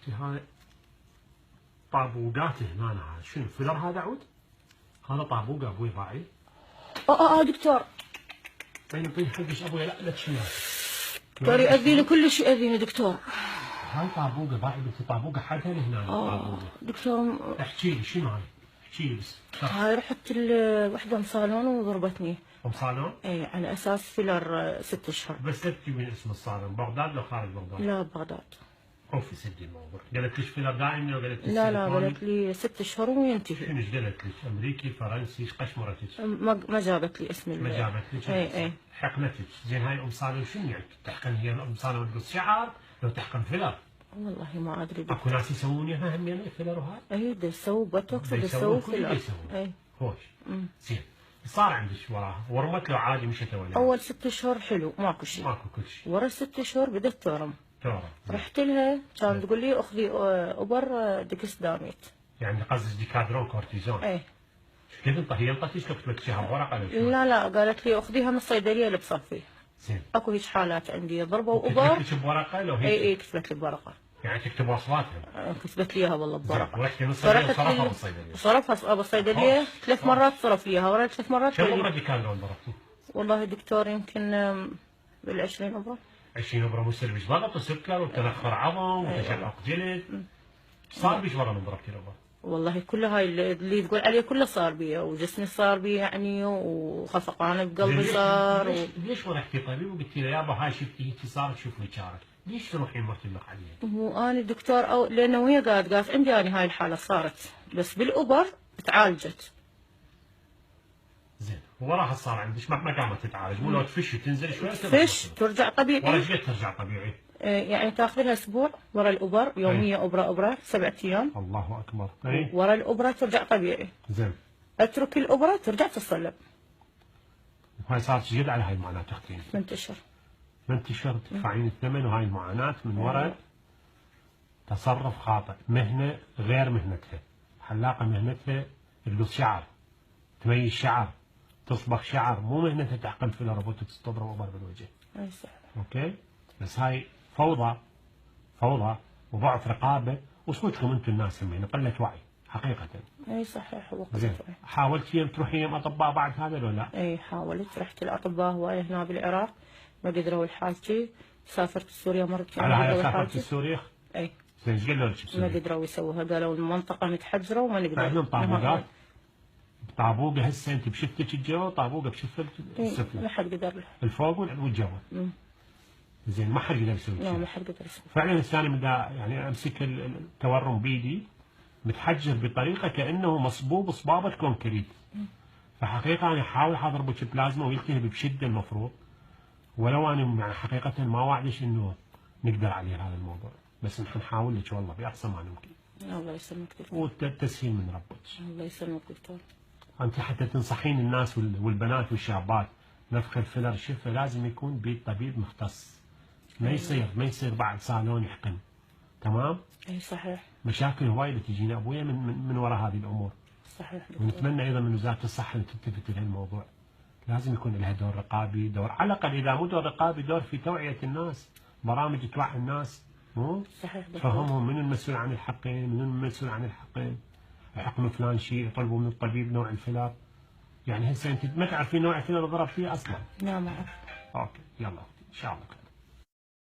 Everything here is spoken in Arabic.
اختي هاي طابوقات هنا. هذا شنو فيلر هذا عود؟ هذا طابوق ابوي باعي. دكتور. طيب حقش ابوي لا تشيلها. دكتور يأذيني كلش يأذيني دكتور. هاي طابوقه باعي بنتي طابوقه حدها لهنا. طابوقه دكتور احكي لي شنو هاي؟ احكي لي بس. هاي رحت وحده صالون وضربتني. صالون؟ اي على اساس فيلر 6 اشهر. بس لا تجيبين اسم الصالون، بغداد لو خارج بغداد؟ لا بغداد. خوفي سدي الموضوع. قالت ليش فيلر دائم لو قالت لي لا قالت لي 6 اشهر وينتهي. شنو ايش قالت لك؟ امريكي فرنسي ايش قشمرتك؟ ما جابت لي اسم ما جابت لك؟ اي حقنتك. زين هاي ام صالون شنو يعني؟ تحقن هي ام صالون تقص شعر لو تحقن فيلر؟ والله ما ادري. اكو ناس يسوون اياها هم يعني فيلر وهاي؟ اي يسووا بوتوكس يسووا فيلر. اي خوش. زين صار عندك وراها ورمت لو عادي مشت ولا؟ اول 6 اشهر حلو ماكو شيء. ماكو كل شيء. ورا 6 اشهر بدت تورم. رحت زين. لها كانت تقول لي اخذي ابر ديكسداميت. يعني قصدك ديكادرون كورتيزون؟ اي. كيف هي انطتك لو كتبت لها بورقه ولا شو؟ لا قالت لي اخذيها من الصيدليه اللي بصفي. زين. اكو هيك حالات عندي ضربه وابر. كتبت لك بورقه لو هيك؟ اي كتبت لي بورقه. يعني تكتب وصفاتها؟ كتبت لي اياها والله بورقه. ورحتي من الصيدليه وصرفها بالصيدليه؟ صرفها بالصيدليه 3 مرات صرف لي اياها ورا 3 مرات. كم ابره ديكادرون ضربتي؟ والله دكتور يمكن بال20 ابره. 20 ابره مسر بيش ضغط وسكر وتنخر عظم وتشقق جلد. صار بيش ورا من ضربتي الابره؟ والله كل هاي اللي تقول عليه كله صار بي، وجسمي صار بي يعني، وخفقان بقلبي صار. ليش ما رحتي طبيب وقلتي له يابا هاي شفتي هيك صارت شوف لي شارك؟ ليش تروحين مرتبك عليها؟ وانا دكتور لانه هي قالت عندي انا هاي الحاله صارت بس بالابر تعالجت. زين وراها صار عندك ما قامت تتعالج، مو لو تفش وتنزل شوي تفش ترجع طبيعي. ورا ايش قد ترجع طبيعي؟ يعني تاخذ لها اسبوع ورا الابر يوميه ابره 7 ايام. الله اكبر. ورا الابره ترجع طبيعي. زين. اترك الابره ترجع تتصلب. هاي صارت جد على هاي المعاناه اختي؟ 8 اشهر. 8 اشهر تدفعين الثمن وهاي المعاناه من وراء تصرف خاطئ، مهنه غير مهنتها، حلاقه مهنتها تقص شعر، تميز شعر، تصبغ شعر، مو مهنتها تحقن فيلر وبوتوكس تضرب ابر بالوجه. اي صح. اوكي؟ بس هاي فوضى وضعف رقابه، وصوتكم انتم الناس همين قله وعي حقيقه. اي صحيح. زين حاولتي تروحين يم اطباء بعد هذا ولا لا؟ اي حاولت، رحت الاطباء هواي هنا بالعراق ما قدروا لحالتي، سافرت سوريا مرتين. على هاي سافرت سوريا؟ اي. زين ايش قالوا لك ما قدروا يسووها، قالوا المنطقه متحجره وما نقدر. عندهم طابوقات؟ طابوقه هسه انت بشفتك الجو، طابوقه بشفتك السفلى. ما حد قدر له. الفوق والجو. زين ما حد يقدر يسوي شيء. لا ما حد يقدر يسوي. فعلا الثاني من يعني امسك التورم بيدي متحجر بطريقه كانه مصبوب صبابه كونكريت. فحقيقه انا احاول اضربك بلازما ويلتهب بشده المفروض، ولو انا يعني حقيقه ما وعدش انه نقدر عليه هذا الموضوع، بس نحن نحاول لك والله باقصى ما نمكن. الله يسلمك دكتور. والتسهيل من ربك. الله يسلمك دكتور. انت حتى تنصحين الناس والبنات والشابات نفخ الفيلر شفه لازم يكون بيد طبيب مختص. ما يصير بعد صالون يحقن. تمام؟ اي صحيح. مشاكل هوايه تجينا ابويا من وراء هذه الامور. صحيح دكتور. ونتمنى ايضا من وزاره الصحه ان تلتفت لهالموضوع. لازم يكون لها دور رقابي، دور على الاقل اذا مو دور رقابي دور في توعيه الناس، برامج توعي الناس، مو؟ صحيح دكتور. فهمهم من المسؤول عن الحقن، من المسؤول عن الحقن، حقن فلان شيء، يطلبوا من الطبيب نوع الفيلر. يعني هسه انت ما تعرفين نوع الفيلر اللي ضرب فيه اصلا. لا ما اعرف. اوكي يلا ان شاء الله.